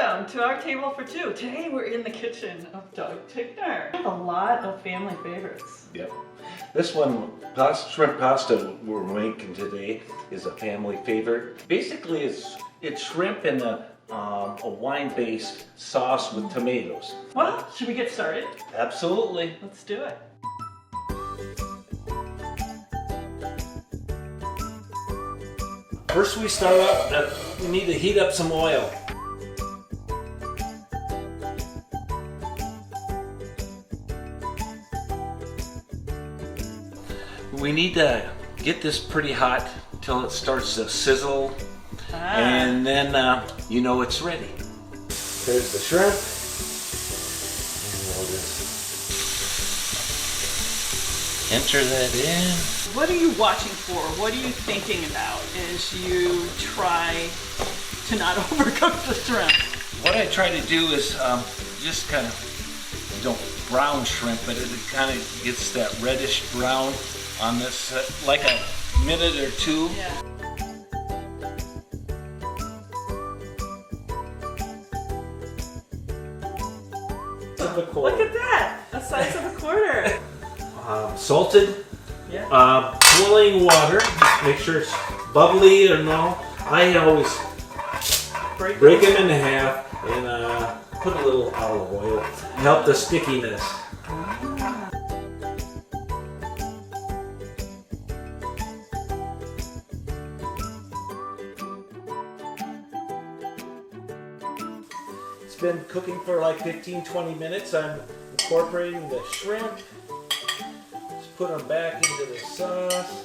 Welcome to our table for two. Today we're in the kitchen of Doug Tickner. A lot of family favorites. Yep. This one, shrimp pasta we're making today, is a family favorite. Basically, it's shrimp in a wine-based sauce with tomatoes. Well, should we get started? Absolutely. Let's do it. First we start up, we need to heat up some oil. We need to get this pretty hot till it starts to sizzle, and then you know it's ready. There's the shrimp, and we'll just enter that in. What are you watching for? What are you thinking about as you try to not overcook the shrimp? What I try to do is just kind of, don't brown shrimp, but it kind of gets that reddish brown on this, like a minute or two. Yeah. Look at that! The size of a quarter. Salted, Yeah. boiling water. Make sure it's bubbly or no. I always break them in half and put a little olive oil. Help the stickiness. It's been cooking for like 15-20 minutes. I'm incorporating the shrimp. Just put them back into the sauce.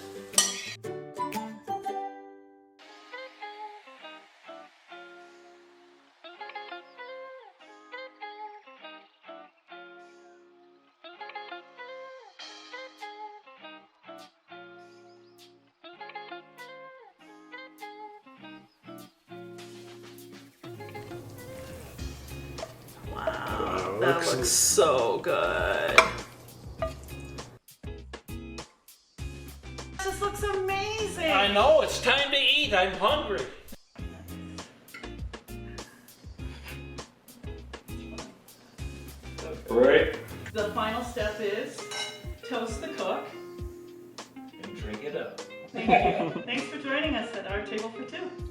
Wow, that looks so good. This looks amazing. I know, it's time to eat. I'm hungry. Right. The final step is toast the cook. And drink it up. Thank you. Thanks for joining us at our table for two.